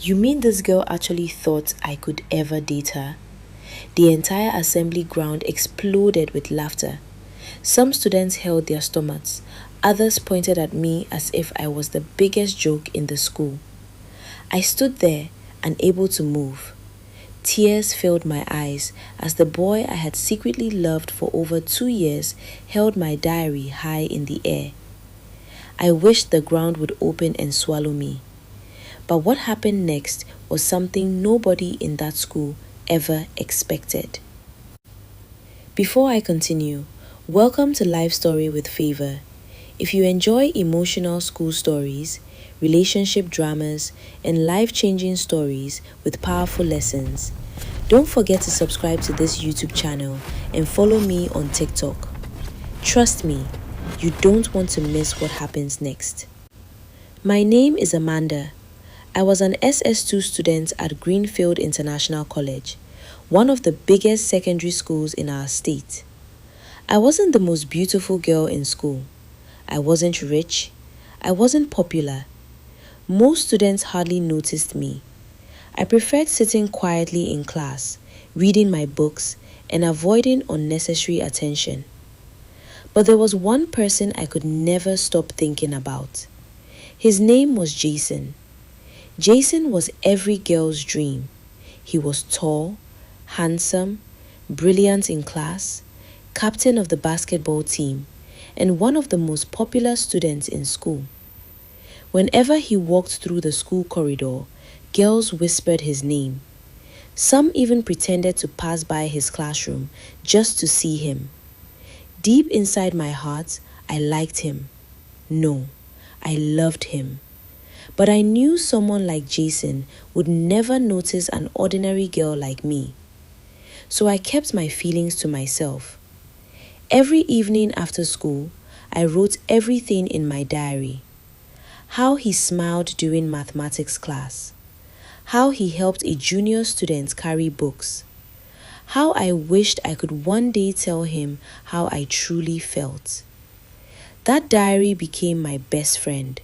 You mean this girl actually thought I could ever date her? The entire assembly ground exploded with laughter. Some students held their stomachs, others pointed at me as if I was the biggest joke in the school. I stood there, unable to move. Tears filled my eyes as the boy I had secretly loved for over 2 years held my diary high in the air. I wished the ground would open and swallow me. But what happened next was something nobody in that school ever expected. Before I continue, welcome to Life Story with Favor. If you enjoy emotional school stories, relationship dramas, and life-changing stories with powerful lessons, don't forget to subscribe to this YouTube channel and follow me on TikTok. Trust me, you don't want to miss what happens next. My name is Amanda. I was an SS2 student at Greenfield International College, one of the biggest secondary schools in our state. I wasn't the most beautiful girl in school. I wasn't rich. I wasn't popular. Most students hardly noticed me. I preferred sitting quietly in class, reading my books, and avoiding unnecessary attention. But there was one person I could never stop thinking about. His name was Jason. Jason was every girl's dream. He was tall, handsome, brilliant in class, captain of the basketball team, and one of the most popular students in school. Whenever he walked through the school corridor, girls whispered his name. Some even pretended to pass by his classroom just to see him. Deep inside my heart, I liked him. No, I loved him. But I knew someone like Jason would never notice an ordinary girl like me. So I kept my feelings to myself. Every evening after school, I wrote everything in my diary. How he smiled during mathematics class. How he helped a junior student carry books. How I wished I could one day tell him how I truly felt. That diary became my best friend.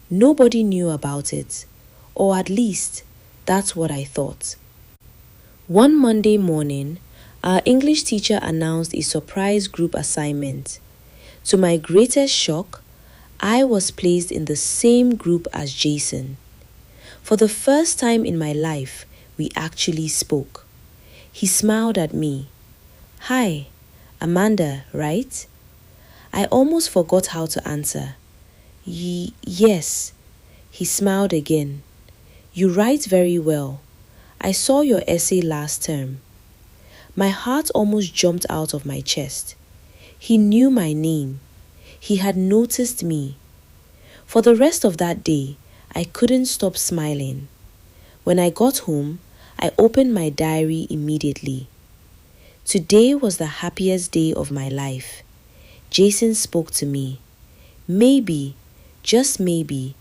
Nobody knew about it, or at least, that's what I thought. One Monday morning, our English teacher announced a surprise group assignment. To my greatest shock, I was placed in the same group as Jason. For the first time in my life, we actually spoke. He smiled at me. "Hi, Amanda, right?" I almost forgot how to answer. Yes. He smiled again. "You write very well. I saw your essay last term." My heart almost jumped out of my chest. He knew my name. He had noticed me. For the rest of that day, I couldn't stop smiling. When I got home, I opened my diary immediately. Today was the happiest day of my life. Jason spoke to me. Maybe, just maybe,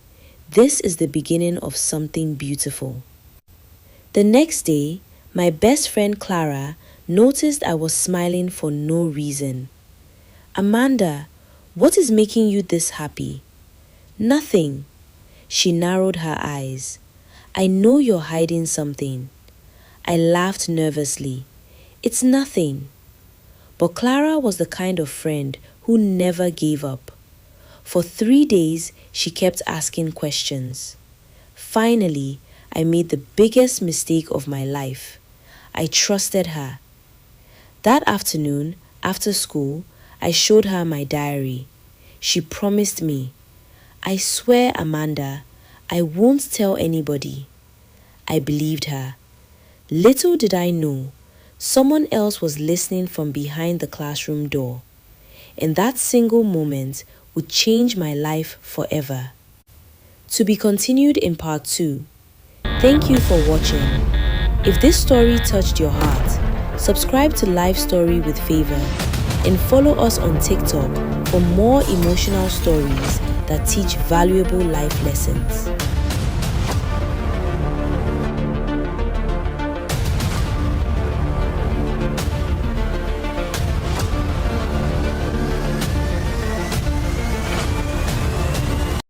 this is the beginning of something beautiful. The next day, my best friend Clara noticed I was smiling for no reason. "Amanda, what is making you this happy?" "Nothing." She narrowed her eyes. "I know you're hiding something." I laughed nervously. "It's nothing." But Clara was the kind of friend who never gave up. For 3 days, she kept asking questions. Finally, I made the biggest mistake of my life. I trusted her. That afternoon, after school, I showed her my diary. She promised me, "I swear, Amanda, I won't tell anybody." I believed her. Little did I know, someone else was listening from behind the classroom door. And that single moment would change my life forever. To be continued in part 2. Thank you for watching. If this story touched your heart, subscribe to Life Story with Favor and follow us on TikTok for more emotional stories that teach valuable life lessons.